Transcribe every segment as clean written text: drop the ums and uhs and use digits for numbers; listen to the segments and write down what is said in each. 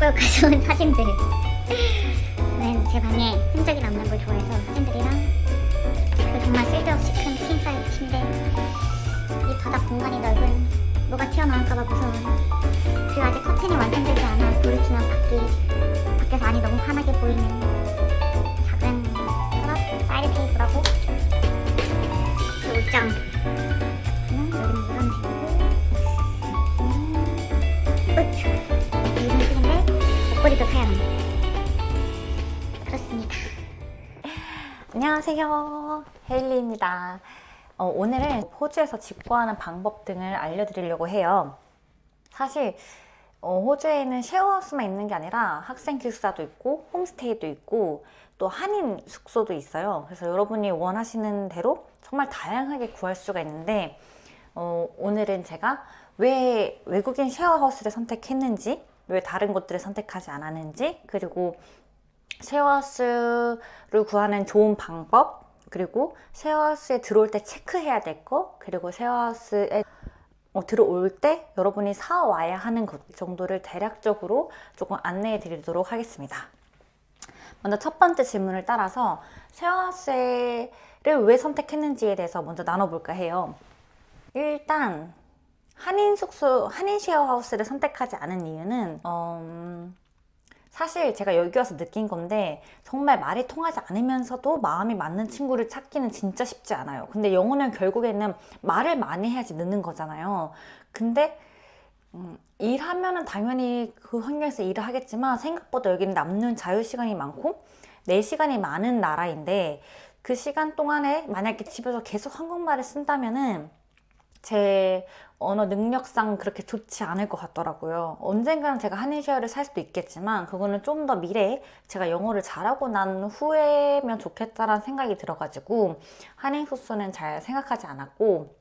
또 가져온 사진들. 저는 제 방에 흔적이 남는 걸 좋아해서 사진들이랑 그 정말 쓸데없이 큰 킹사이즈 침대, 이 바닥 공간이 넓은 뭐가 튀어나올까봐 무서운, 그리고 아직 커튼이 완성되지 않아 불을 켜면 밖에서 안이 너무 환하게 보이는 작은 서랍 사이드 테이블하고 그 옷장. 여기는 이런 식이고, 끝! 이런 식인데 목걸이도 사야 합니다. 그렇습니다. 안녕하세요, 헤일리입니다. 오늘은 호주에서 직구하는 방법 등을 알려드리려고 해요. 사실 호주에는 쉐어하우스만 있는 게 아니라 학생 기숙사도 있고 홈스테이도 있고 또 한인 숙소도 있어요. 그래서 여러분이 원하시는 대로 정말 다양하게 구할 수가 있는데, 오늘은 제가 왜 외국인 쉐어하우스를 선택했는지, 왜 다른 곳들을 선택하지 않았는지, 그리고 쉐어하우스를 구하는 좋은 방법, 그리고 쉐어하우스에 들어올 때 체크해야 될 거, 그리고 쉐어하우스에 들어올 때 여러분이 사와야 하는 것 정도를 대략적으로 조금 안내해 드리도록 하겠습니다. 먼저 첫 번째 질문을 따라서 쉐어하우스를 왜 선택했는지에 대해서 먼저 나눠볼까 해요. 일단 한인 쉐어하우스를 선택하지 않은 이유는 사실 제가 여기 와서 느낀 건데, 정말 말이 통하지 않으면서도 마음이 맞는 친구를 찾기는 진짜 쉽지 않아요. 근데 영어는 결국에는 말을 많이 해야지 느는 거잖아요. 근데 일하면은 당연히 그 환경에서 일을 하겠지만, 생각보다 여기는 남는 자유시간이 많고 내 시간이 많은 나라인데, 그 시간 동안에 만약에 집에서 계속 한국말을 쓴다면은 제 언어 능력상 그렇게 좋지 않을 것 같더라고요. 언젠가는 제가 한인 쉐어를 살 수도 있겠지만, 그거는 좀 더 미래에 제가 영어를 잘하고 난 후에면 좋겠다라는 생각이 들어가지고 한인 숙소는 잘 생각하지 않았고,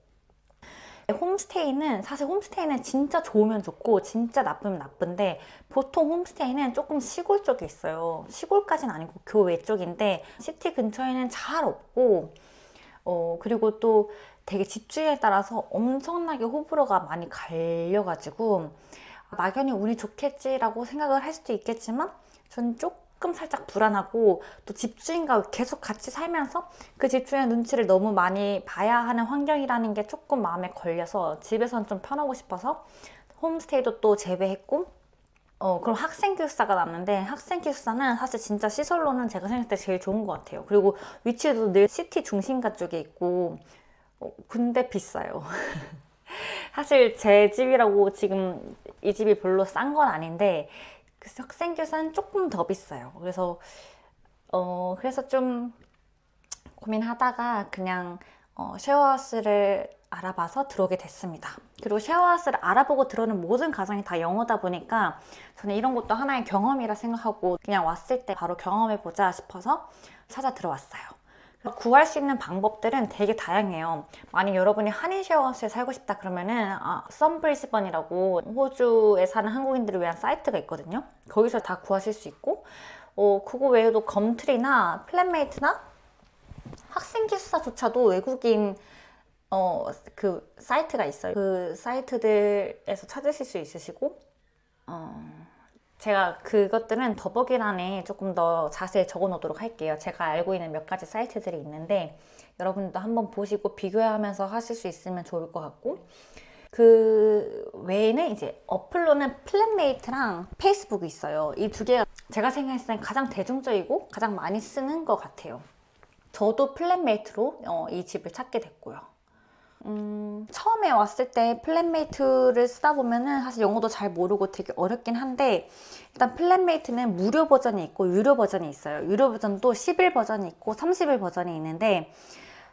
사실 홈스테이는 진짜 좋으면 좋고 진짜 나쁘면 나쁜데, 보통 홈스테이는 조금 시골 쪽에 있어요. 시골까지는 아니고 교외 쪽인데 시티 근처에는 잘 없고, 그리고 또 되게 집주인에 따라서 엄청나게 호불호가 많이 갈려가지고 막연히 운이 좋겠지라고 생각을 할 수도 있겠지만, 전 조금 살짝 불안하고, 또 집주인과 계속 같이 살면서 그 집주인의 눈치를 너무 많이 봐야 하는 환경이라는 게 조금 마음에 걸려서 집에서는 좀 편하고 싶어서 홈스테이도 또 제외했고, 그럼 학생 기숙사가 남는데, 학생 기숙사는 사실 진짜 시설로는 제가 생각할 때 제일 좋은 것 같아요. 그리고 위치도 늘 시티 중심가 쪽에 있고, 근데 비싸요. 사실 제 집이라고 지금 이 집이 별로 싼 건 아닌데, 그 학생 기숙사는 조금 더 비싸요. 그래서 좀 고민하다가 그냥 쉐어하우스를 알아봐서 들어오게 됐습니다. 그리고 쉐어하우스를 알아보고 들어오는 모든 가정이 다 영어다 보니까 저는 이런 것도 하나의 경험이라 생각하고, 그냥 왔을 때 바로 경험해보자 싶어서 찾아 들어왔어요. 구할 수 있는 방법들은 되게 다양해요. 만약 여러분이 한인 쉐어하우스에 살고 싶다 그러면은 썬브리즈번이라고 호주에 사는 한국인들을 위한 사이트가 있거든요. 거기서 다 구하실 수 있고, 그거 외에도 검트리나 플랫메이트나 학생 기숙사조차도 외국인 그 사이트가 있어요. 그 사이트들에서 찾으실 수 있으시고, 제가 그것들은 더보기란에 조금 더 자세히 적어 놓도록 할게요. 제가 알고 있는 몇 가지 사이트들이 있는데 여러분도 한번 보시고 비교하면서 하실 수 있으면 좋을 것 같고, 그 외에는 이제 어플로는 플랫메이트랑 페이스북이 있어요. 이 두 개가 제가 생각했을 때 가장 대중적이고 가장 많이 쓰는 것 같아요. 저도 플랫메이트로 이 집을 찾게 됐고요. 처음에 왔을 때 플랫메이트를 쓰다 보면은 사실 영어도 잘 모르고 되게 어렵긴 한데, 일단 플랫메이트는 무료 버전이 있고 유료 버전이 있어요. 유료 버전도 10일 버전이 있고 30일 버전이 있는데,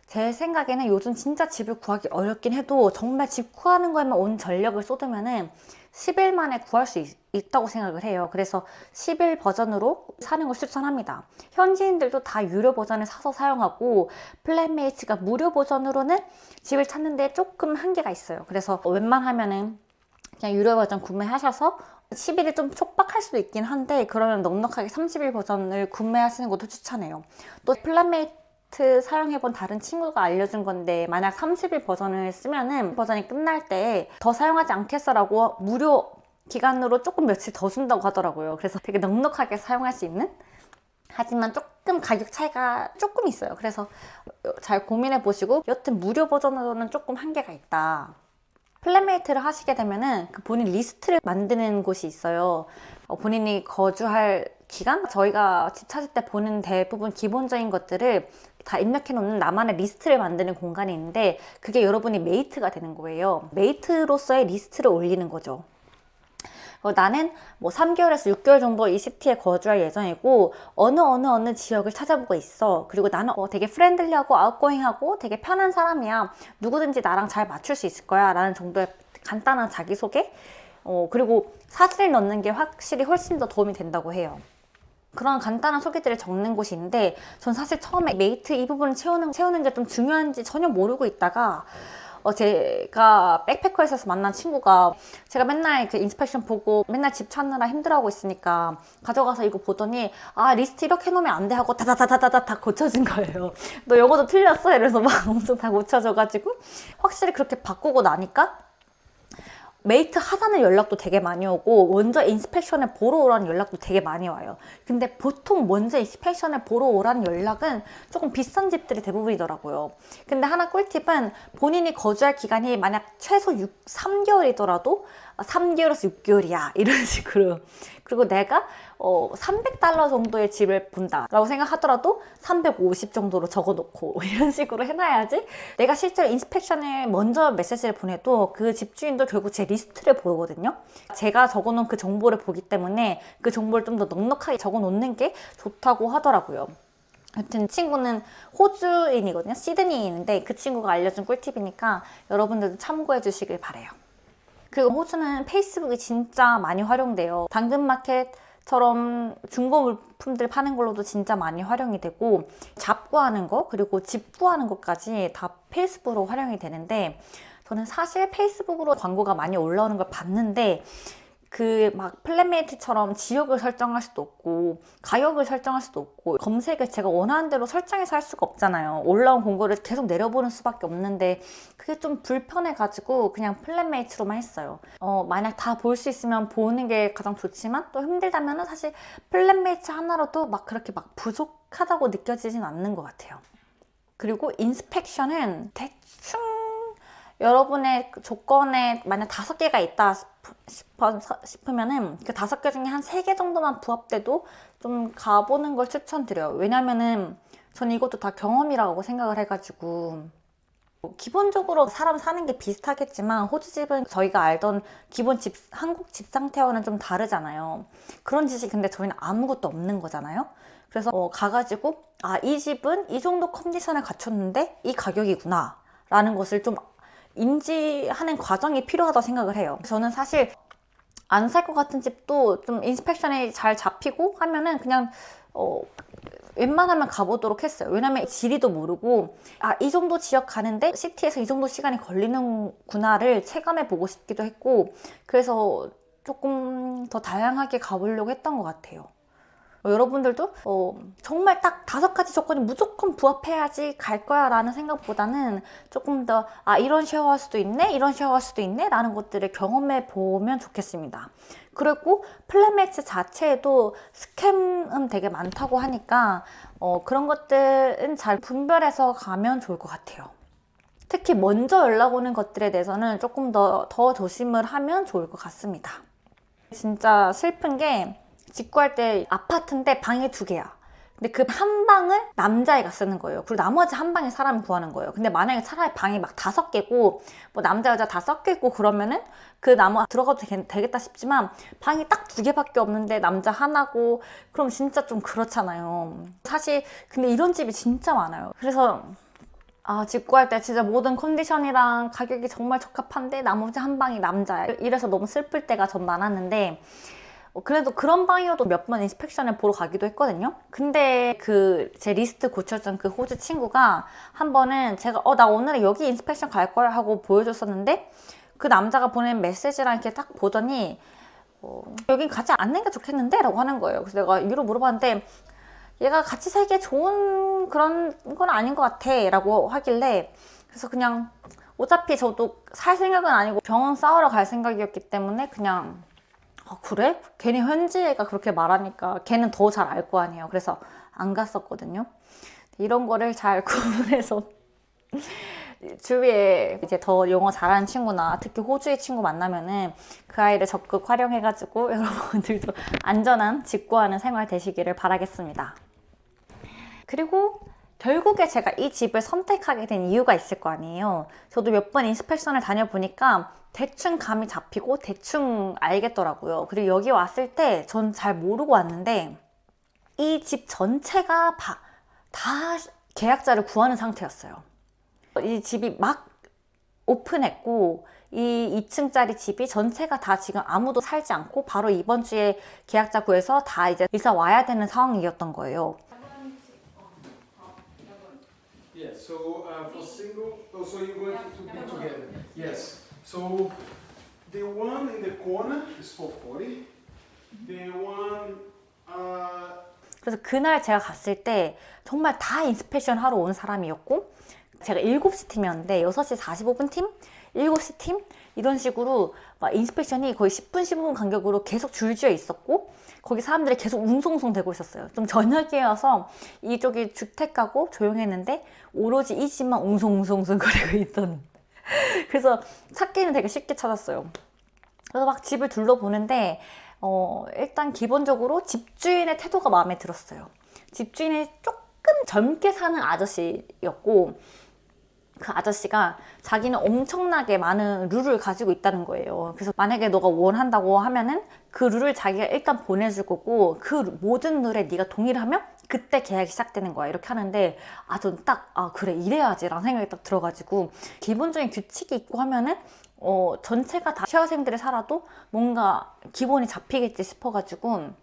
제 생각에는 요즘 진짜 집을 구하기 어렵긴 해도 정말 집 구하는 거에만 온 전력을 쏟으면은 10일 만에 구할 수 있다고 생각을 해요. 그래서 10일 버전으로 사는 걸 추천합니다. 현지인들도 다 유료 버전을 사서 사용하고, 플랫메이트가 무료 버전으로는 집을 찾는데 조금 한계가 있어요. 그래서 웬만하면은 그냥 유료 버전 구매하셔서 10일이 좀 촉박할 수도 있긴 한데, 그러면 넉넉하게 30일 버전을 구매하시는 것도 추천해요. 또 플랫메이트 사용해본 다른 친구가 알려준 건데, 만약 30일 버전을 쓰면은 버전이 끝날 때 더 사용하지 않겠어 라고 무료 기간으로 조금 며칠 더 준다고 하더라고요. 그래서 되게 넉넉하게 사용할 수 있는? 하지만 조금 가격 차이가 조금 있어요. 그래서 잘 고민해 보시고, 여튼 무료 버전으로는 조금 한계가 있다. 플랫메이트를 하시게 되면은 그 본인 리스트를 만드는 곳이 있어요. 본인이 거주할 기간? 저희가 집 찾을 때 보는 대부분 기본적인 것들을 다 입력해 놓는 나만의 리스트를 만드는 공간이 있는데, 그게 여러분이 메이트가 되는 거예요. 메이트로서의 리스트를 올리는 거죠. 나는 뭐 3개월에서 6개월 정도 이 시티에 거주할 예정이고 어느 지역을 찾아보고 있어. 그리고 나는 되게 프렌들리하고 아웃고잉하고 되게 편한 사람이야. 누구든지 나랑 잘 맞출 수 있을 거야 라는 정도의 간단한 자기소개? 그리고 사진을 넣는 게 확실히 훨씬 더 도움이 된다고 해요. 그런 간단한 소개들을 적는 곳이 있는데, 전 사실 처음에 메이트 이 부분을 채우는 게 좀 중요한지 전혀 모르고 있다가 제가 백패커에서 만난 친구가, 제가 맨날 그 인스펙션 보고 맨날 집 찾느라 힘들어하고 있으니까 가져가서 이거 보더니 리스트 이렇게 해놓으면 안 돼 하고 다다다다다다 다 고쳐진 거예요. 너 요거도 틀렸어? 이래서 막 엄청 다 고쳐져가지고 확실히 그렇게 바꾸고 나니까 메이트 하자는 연락도 되게 많이 오고 먼저 인스펙션을 보러 오라는 연락도 되게 많이 와요. 근데 보통 먼저 인스펙션을 보러 오라는 연락은 조금 비싼 집들이 대부분이더라고요. 근데 하나 꿀팁은, 본인이 거주할 기간이 만약 최소 3개월이더라도 3개월에서 6개월이야 이런 식으로, 그리고 내가 $300 정도의 집을 본다라고 생각하더라도 350 정도로 적어놓고 이런 식으로 해놔야지 내가 실제로 인스펙션을 먼저 메시지를 보내도 그 집주인도 결국 제 리스트를 보거든요. 제가 적어놓은 그 정보를 보기 때문에 그 정보를 좀 더 넉넉하게 적어놓는 게 좋다고 하더라고요. 하여튼 친구는 호주인이거든요. 시드니인데 그 친구가 알려준 꿀팁이니까 여러분들도 참고해 주시길 바래요. 그리고 호주는 페이스북이 진짜 많이 활용돼요. 당근마켓처럼 중고 물품들 파는 걸로도 진짜 많이 활용이 되고, 잡구하는 거 그리고 집 구하는 것까지 다 페이스북으로 활용이 되는데, 저는 사실 페이스북으로 광고가 많이 올라오는 걸 봤는데 그 막 플랫메이트처럼 지역을 설정할 수도 없고 가격을 설정할 수도 없고 검색을 제가 원하는 대로 설정해서 할 수가 없잖아요. 올라온 공고를 계속 내려보는 수밖에 없는데 그게 좀 불편해가지고 그냥 플랫메이트로만 했어요. 만약 다 볼 수 있으면 보는 게 가장 좋지만 또 힘들다면 사실 플랫메이트 하나로도 막 그렇게 막 부족하다고 느껴지진 않는 것 같아요. 그리고 인스펙션은 대충 여러분의 조건에 만약 5개가 있다 싶으면은 그 5개 중에 한 3개 정도만 부합돼도 좀 가보는 걸 추천드려요. 왜냐면은 저는 이것도 다 경험이라고 생각을 해가지고, 기본적으로 사람 사는 게 비슷하겠지만 호주 집은 저희가 알던 기본 집, 한국 집 상태와는 좀 다르잖아요. 그런 지식 근데 저희는 아무것도 없는 거잖아요. 그래서 가가지고 이 집은 이 정도 컨디션을 갖췄는데 이 가격이구나 라는 것을 좀 인지하는 과정이 필요하다고 생각을 해요. 저는 사실 안 살 것 같은 집도 좀 인스펙션이 잘 잡히고 하면은 그냥 웬만하면 가보도록 했어요. 왜냐면 지리도 모르고 이 정도 지역 가는데 시티에서 이 정도 시간이 걸리는구나를 체감해 보고 싶기도 했고, 그래서 조금 더 다양하게 가보려고 했던 것 같아요. 여러분들도 정말 딱 5가지 조건이 무조건 부합해야지 갈 거야 라는 생각보다는 조금 더 이런 쉐어할 수도 있네, 이런 쉐어할 수도 있네 라는 것들을 경험해 보면 좋겠습니다. 그리고 플랫메이트 자체에도 스캠은 되게 많다고 하니까 그런 것들은 잘 분별해서 가면 좋을 것 같아요. 특히 먼저 연락 오는 것들에 대해서는 조금 더 조심을 하면 좋을 것 같습니다. 진짜 슬픈 게, 직구할 때 아파트인데 방이 2개야. 근데 그 한 방을 남자애가 쓰는 거예요. 그리고 나머지 한 방에 사람이 구하는 거예요. 근데 만약에 차라리 방이 막 5개고 뭐 남자 여자 다 섞여있고 그러면은 그 나무 들어가도 되겠다 싶지만 방이 딱 2개밖에 없는데 남자 하나고 그럼 진짜 좀 그렇잖아요. 사실 근데 이런 집이 진짜 많아요. 그래서 직구할 때 진짜 모든 컨디션이랑 가격이 정말 적합한데 나머지 한 방이 남자야. 이래서 너무 슬플 때가 전 많았는데, 그래도 그런 방이어도 몇 번 인스펙션을 보러 가기도 했거든요. 근데 제 리스트 고쳐준 그 호주 친구가 한 번은 제가 나 오늘 여기 인스펙션 갈 거야 하고 보여줬었는데, 그 남자가 보낸 메시지랑 이렇게 딱 보더니 여긴 가지 않는 게 좋겠는데? 라고 하는 거예요. 그래서 내가 이유를 물어봤는데 얘가 같이 살기에 좋은 그런 건 아닌 것 같아 라고 하길래, 그래서 그냥 어차피 저도 살 생각은 아니고 병원 싸우러 갈 생각이었기 때문에 그냥 그래? 걔네 현지애가 그렇게 말하니까 걔는 더 잘 알 거 아니에요. 그래서 안 갔었거든요. 이런 거를 잘 구분해서 주위에 이제 더 영어 잘하는 친구나 특히 호주의 친구 만나면은 그 아이를 적극 활용해가지고 여러분들도 안전한 직구하는 생활 되시기를 바라겠습니다. 그리고 결국에 제가 이 집을 선택하게 된 이유가 있을 거 아니에요. 저도 몇 번 인스펙션을 다녀보니까 대충 감이 잡히고 대충 알겠더라고요. 그리고 여기 왔을 때 전 잘 모르고 왔는데 이 집 전체가 다 계약자를 구하는 상태였어요. 이 집이 막 오픈했고 이 2층짜리 집이 전체가 다 지금 아무도 살지 않고 바로 이번 주에 계약자 구해서 다 이제 이사 와야 되는 상황이었던 거예요. Yeah, so for single, oh, so you're going to be together. Yes. So the one in the corner is for 40. The one, 그래서 그날 제가 갔을 때 정말 다 인스펙션 하러 온 사람이었고 제가 7시 팀이었는데 6시 45분 팀, 7시 팀 이런 식으로 막 인스펙션이 거의 10분, 15분 간격으로 계속 줄지어 있었고 거기 사람들이 계속 웅성웅성 대고 있었어요. 좀 저녁에 와서 이쪽이 주택가고 조용했는데 오로지 이 집만 웅성웅성 거리고 있던 그래서 찾기는 되게 쉽게 찾았어요. 그래서 막 집을 둘러보는데 일단 기본적으로 집주인의 태도가 마음에 들었어요. 집주인이 조금 젊게 사는 아저씨였고 그 아저씨가 자기는 엄청나게 많은 룰을 가지고 있다는 거예요. 그래서 만약에 너가 원한다고 하면은 그 룰을 자기가 일단 보내줄 거고 그 모든 룰에 네가 동의를 하면 그때 계약이 시작되는 거야. 이렇게 하는데 전 딱 그래 이래야지 라는 생각이 딱 들어가지고 기본적인 규칙이 있고 하면은 전체가 다 취학생들이 살아도 뭔가 기본이 잡히겠지 싶어가지고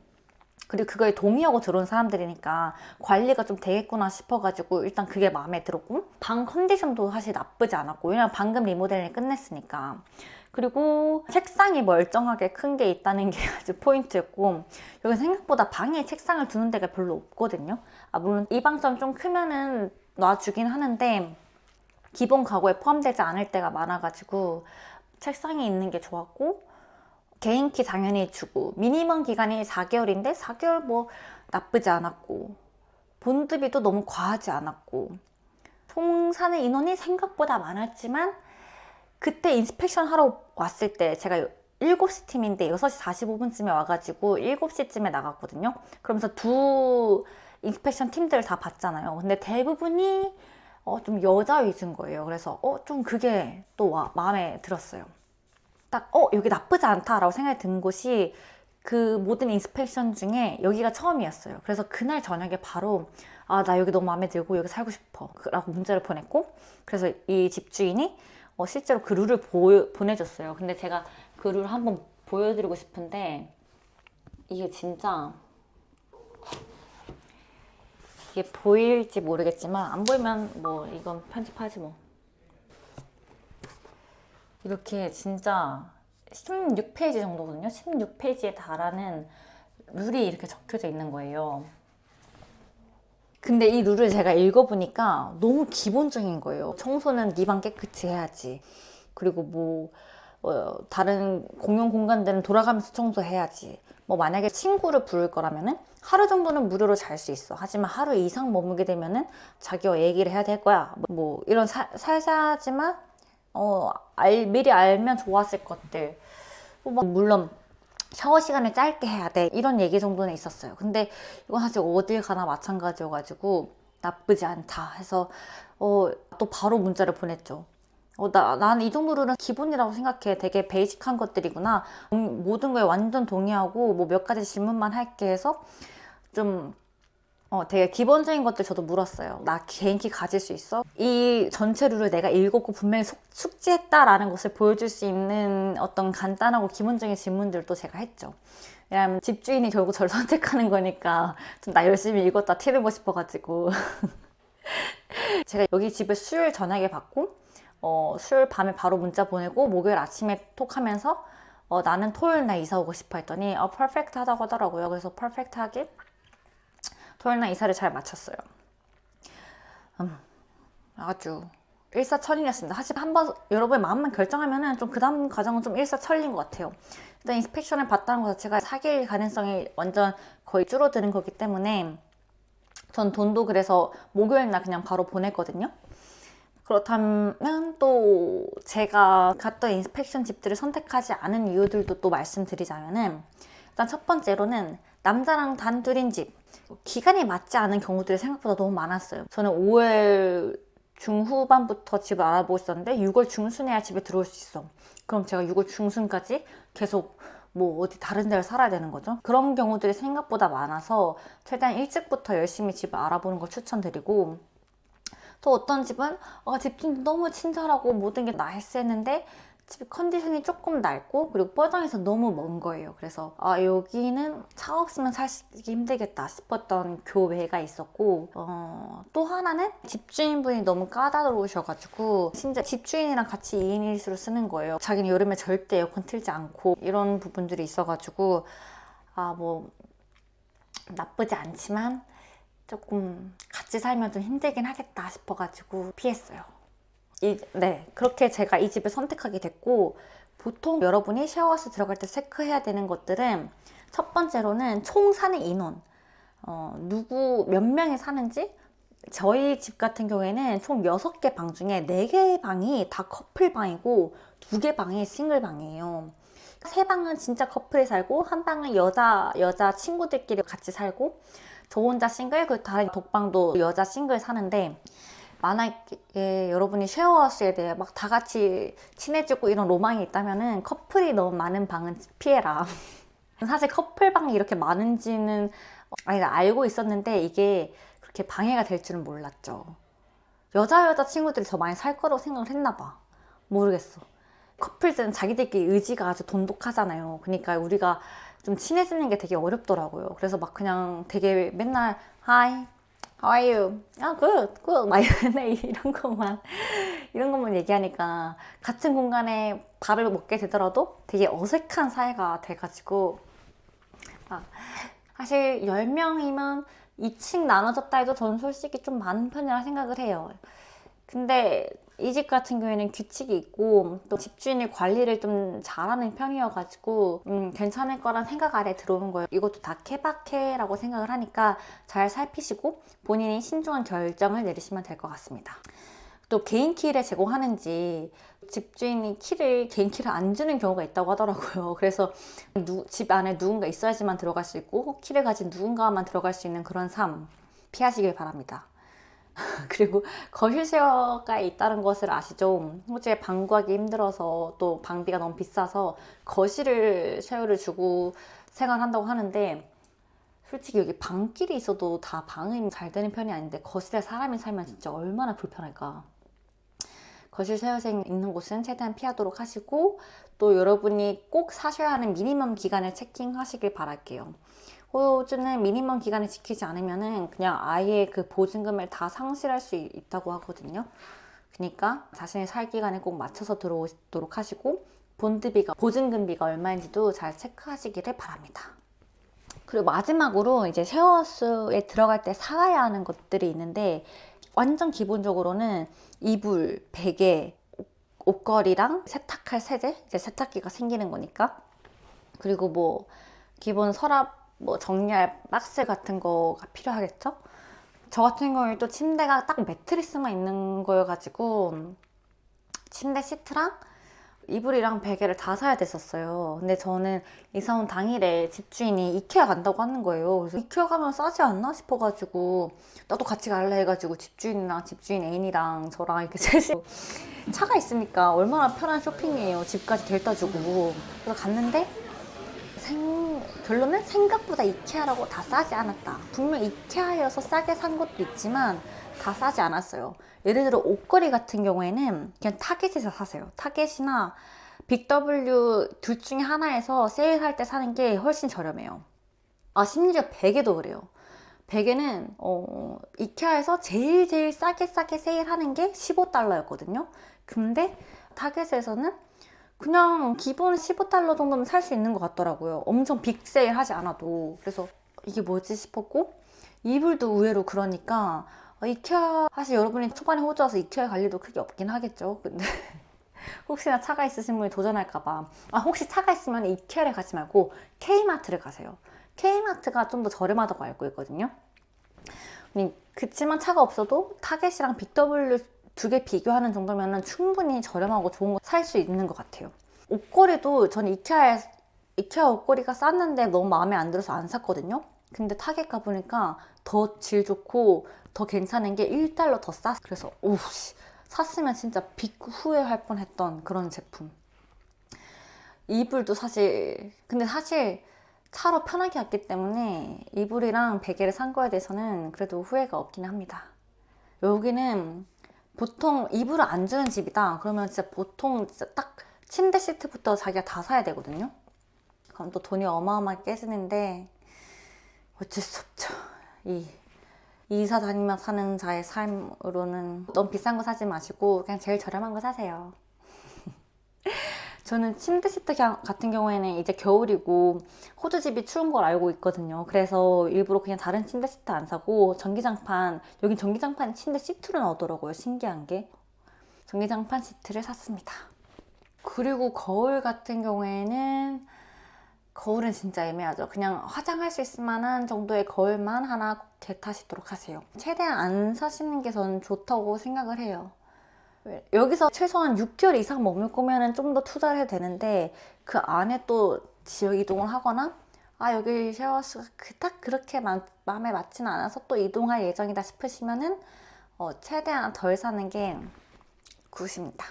그리고 그거에 동의하고 들어온 사람들이니까 관리가 좀 되겠구나 싶어가지고 일단 그게 마음에 들었고 방 컨디션도 사실 나쁘지 않았고 왜냐면 방금 리모델링 끝냈으니까 그리고 책상이 멀쩡하게 큰 게 있다는 게 아주 포인트였고 여기 생각보다 방에 책상을 두는 데가 별로 없거든요. 물론 이 방처럼 좀 크면은 놔주긴 하는데 기본 가구에 포함되지 않을 때가 많아가지고 책상이 있는 게 좋았고 개인키 당연히 주고 미니멈 기간이 4개월인데 4개월 뭐 나쁘지 않았고 본드비도 너무 과하지 않았고 총 사는 인원이 생각보다 많았지만 그때 인스펙션 하러 왔을 때 제가 7시 팀인데 6시 45분쯤에 와가지고 7시쯤에 나갔거든요. 그러면서 두 인스펙션 팀들을 다 봤잖아요. 근데 대부분이 좀 여자 위주인 거예요. 그래서 좀 그게 또 마음에 들었어요. 딱 여기 나쁘지 않다라고 생각이 든 곳이 그 모든 인스펙션 중에 여기가 처음이었어요. 그래서 그날 저녁에 바로 나 여기 너무 마음에 들고 여기 살고 싶어 라고 문자를 보냈고 그래서 이 집주인이 실제로 그 룰을 보내줬어요. 근데 제가 그 룰을 한번 보여드리고 싶은데 이게 진짜 이게 보일지 모르겠지만 안 보이면 뭐 이건 편집하지 뭐. 이렇게 진짜 16페이지 정도거든요. 16페이지에 달하는 룰이 이렇게 적혀져 있는 거예요. 근데 이 룰을 제가 읽어보니까 너무 기본적인 거예요. 청소는 네 방 깨끗이 해야지. 그리고 뭐 다른 공용 공간들은 돌아가면서 청소해야지. 뭐 만약에 친구를 부를 거라면은 하루 정도는 무료로 잘 수 있어. 하지만 하루 이상 머무게 되면은 자기와 얘기를 해야 될 거야. 뭐 이런 살살하지만 미리 알면 좋았을 것들. 물론 샤워 시간을 짧게 해야 돼 이런 얘기 정도는 있었어요. 근데 이건 사실 어딜 가나 마찬가지여가지고 나쁘지 않다 해서 또 바로 문자를 보냈죠. 나는 이 정도 룰은 기본이라고 생각해. 되게 베이직한 것들이구나. 모든 거에 완전 동의하고 뭐 몇 가지 질문만 할게 해서 좀 되게 기본적인 것들 저도 물었어요. 나 개인키 가질 수 있어? 이 전체 룰을 내가 읽었고 분명히 숙지했다라는 것을 보여줄 수 있는 어떤 간단하고 기본적인 질문들도 제가 했죠. 왜냐하면 집주인이 결국 저를 선택하는 거니까 좀 나 열심히 읽었다 티내고 싶어가지고 제가 여기 집을 수요일 저녁에 받고 수요일 밤에 바로 문자 보내고 목요일 아침에 톡 하면서 나는 토요일 날 이사 오고 싶어 했더니 퍼펙트 하다고 하더라고요. 그래서 퍼펙트 하길 토요일 날 이사를 잘 마쳤어요. 아주 일사천리였습니다. 하지만 한번 여러분의 마음만 결정하면은 좀 그 다음 과정은 좀 일사천리인 것 같아요. 일단 인스펙션을 받다는 것 자체가 사귈 가능성이 완전 거의 줄어드는 거기 때문에 전 돈도 그래서 목요일 날 그냥 바로 보냈거든요. 그렇다면 또 제가 갔던 인스펙션 집들을 선택하지 않은 이유들도 또 말씀드리자면은, 일단 첫 번째로는 남자랑 단둘인 집, 기간이 맞지 않은 경우들이 생각보다 너무 많았어요. 저는 5월 중후반부터 집을 알아보고 있었는데 6월 중순에야 집에 들어올 수 있어. 그럼 제가 6월 중순까지 계속 뭐 어디 다른 데를 살아야 되는 거죠. 그런 경우들이 생각보다 많아서 최대한 일찍부터 열심히 집을 알아보는 걸 추천드리고, 또 어떤 집은 집주인 너무 친절하고 모든 게 나이스 했는데 집 컨디션이 조금 낡고 그리고 뻐장해서 너무 먼 거예요. 그래서 여기는 차 없으면 살기 힘들겠다 싶었던 교외가 있었고, 또 하나는 집주인분이 너무 까다로우셔가지고 진짜 집주인이랑 같이 2인 1수로 쓰는 거예요. 자기는 여름에 절대 에어컨 틀지 않고 이런 부분들이 있어가지고 뭐 나쁘지 않지만 조금 같이 살면 좀 힘들긴 하겠다 싶어가지고 피했어요. 네, 그렇게 제가 이 집을 선택하게 됐고, 보통 여러분이 쉐어하우스 들어갈 때 체크해야 되는 것들은 첫 번째로는 총 사는 인원, 몇 명이 사는지. 저희 집 같은 경우에는 총 6개 방 중에 4개 방이 다 커플 방이고 2개 방이 싱글 방이에요. 3방은 진짜 커플이 살고, 한 방은 여자 친구들끼리 같이 살고, 저 혼자 싱글, 그 다른 독방도 여자 싱글 사는데, 만약에 여러분이 쉐어하우스에 대해 막 다 같이 친해지고 이런 로망이 있다면은 커플이 너무 많은 방은 피해라. 사실 커플방이 이렇게 많은지는 알고 있었는데 이게 그렇게 방해가 될 줄은 몰랐죠. 여자 친구들이 더 많이 살 거라고 생각을 했나 봐. 모르겠어. 커플들은 자기들끼리 의지가 아주 돈독하잖아요. 그러니까 우리가 좀 친해지는 게 되게 어렵더라고요. 그래서 막 그냥 되게 맨날 Hi, how are you? good. 막 이런 것만 얘기하니까 같은 공간에 밥을 먹게 되더라도 되게 어색한 사이가 돼가지고, 사실 10명이면 2층 나눠졌다 해도 저는 솔직히 좀 많은 편이라 생각을 해요. 근데 이 집 같은 경우에는 규칙이 있고 또 집주인이 관리를 좀 잘하는 편이어가지고 괜찮을 거란 생각 아래 들어오는 거예요. 이것도 다 케바케라고 생각을 하니까 잘 살피시고 본인이 신중한 결정을 내리시면 될 것 같습니다. 또 개인 키를 제공하는지, 집주인이 개인 키를 안 주는 경우가 있다고 하더라고요. 그래서 집 안에 누군가 있어야지만 들어갈 수 있고 키를 가진 누군가만 들어갈 수 있는 그런 삶 피하시길 바랍니다. 그리고 거실 쉐어가 있다는 것을 아시죠? 호주에 방 구하기 힘들어서 또 방비가 너무 비싸서 거실을 쉐어를 주고 생활한다고 하는데, 솔직히 여기 방끼리 있어도 다 방음이 잘 되는 편이 아닌데 거실에 사람이 살면 진짜 얼마나 불편할까. 거실 쉐어생 있는 곳은 최대한 피하도록 하시고, 또 여러분이 꼭 사셔야 하는 미니멈 기간을 체킹하시길 바랄게요. 호주는 미니멈 기간을 지키지 않으면 그냥 아예 그 보증금을 다 상실할 수 있다고 하거든요. 그러니까 자신의 살 기간에 꼭 맞춰서 들어오도록 하시고, 본드비가, 보증금비가 얼마인지도 잘 체크하시기를 바랍니다. 그리고 마지막으로 이제 쉐어하우스에 들어갈 때 사야 하는 것들이 있는데, 완전 기본적으로는 이불, 베개, 옷걸이랑 세탁할 세제, 이제 세탁기가 생기는 거니까, 그리고 뭐 기본 서랍, 뭐 정리할 박스 같은 거가 필요하겠죠? 저 같은 경우에 또 침대가 딱 매트리스만 있는 거여가지고 침대 시트랑 이불이랑 베개를 다 사야 됐었어요. 근데 저는 이사 온 당일에 집주인이 이케아 간다고 하는 거예요. 그래서 이케아 가면 싸지 않나 싶어가지고 나도 같이 갈래 해가지고 집주인이랑 집주인 애인이랑 저랑 이렇게 셋이 차가 있으니까 얼마나 편한 쇼핑이에요. 집까지 데려다 주고. 그래서 갔는데 결론은 생각보다 이케아라고 다 싸지 않았다. 분명 이케아여서 싸게 산 것도 있지만 다 싸지 않았어요. 예를 들어 옷걸이 같은 경우에는 그냥 타겟에서 사세요. 타겟이나 빅W 둘 중에 하나에서 세일할 때 사는 게 훨씬 저렴해요. 심지어 베개도 그래요. 베개는 이케아에서 제일 싸게 세일하는 게 $15였거든요. 근데 타겟에서는 그냥 기본 $15 정도면 살 수 있는 것 같더라고요. 엄청 빅 세일 하지 않아도. 그래서 이게 뭐지 싶었고, 이불도 의외로 그러니까 이케아, 사실 여러분이 초반에 호주 와서 이케아 갈 일도 크게 없긴 하겠죠. 근데 혹시나 차가 있으신 분이 도전할까봐. 혹시 차가 있으면 이케아를 가지 말고 K마트를 가세요. K마트가 좀 더 저렴하다고 알고 있거든요. 그치만 차가 없어도 타겟이랑 BW 두 개 비교하는 정도면 충분히 저렴하고 좋은 거 살 수 있는 것 같아요. 옷걸이도 저는 이케아 옷걸이가 쌌는데 너무 마음에 안 들어서 안 샀거든요. 근데 타겟 가보니까 더 질 좋고 더 괜찮은 게 1달러 더 쌌어. 그래서 샀으면 진짜 빅 후회할 뻔했던 그런 제품. 이불도 근데 사실 차로 편하게 왔기 때문에 이불이랑 베개를 산 거에 대해서는 그래도 후회가 없긴 합니다. 여기는 보통 이불을 안 주는 집이다 그러면 진짜 보통 진짜 딱 침대 시트부터 자기가 다 사야 되거든요. 그럼 또 돈이 어마어마하게 깨지는데 어쩔 수 없죠. 이사 다니며 사는 자의 삶으로는 너무 비싼 거 사지 마시고 그냥 제일 저렴한 거 사세요. 저는 침대 시트 같은 경우에는 이제 겨울이고 호주집이 추운 걸 알고 있거든요. 그래서 일부러 그냥 다른 침대 시트 안 사고 여긴 전기장판 침대 시트를 나오더라고요. 신기한 게. 전기장판 시트를 샀습니다. 그리고 거울 같은 경우에는 거울은 진짜 애매하죠. 그냥 화장할 수 있을 만한 정도의 거울만 하나 개타시도록 하세요. 최대한 안 사시는 게 저는 좋다고 생각을 해요. 여기서 최소한 6개월 이상 머물 거면 좀 더 투자를 해도 되는데 그 안에 또 지역 이동을 하거나 여기 샤워스가 딱 그렇게 마음에 맞지는 않아서 또 이동할 예정이다 싶으시면은 최대한 덜 사는 게 굿입니다.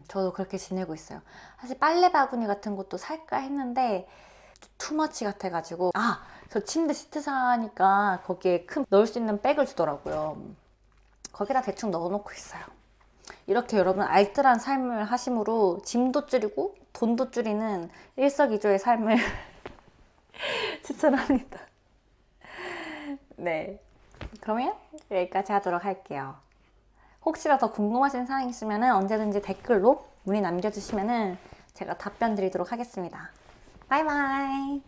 저도 그렇게 지내고 있어요. 사실 빨래 바구니 같은 것도 살까 했는데 투머치 같아가지고 저 침대 시트 사니까 거기에 넣을 수 있는 백을 주더라고요. 거기다 대충 넣어놓고 있어요. 이렇게 여러분 알뜰한 삶을 하심으로 짐도 줄이고 돈도 줄이는 일석이조의 삶을 추천합니다. 네, 그러면 여기까지 하도록 할게요. 혹시나 더 궁금하신 사항 있으면 언제든지 댓글로 문의 남겨주시면 제가 답변 드리도록 하겠습니다. 바이바이.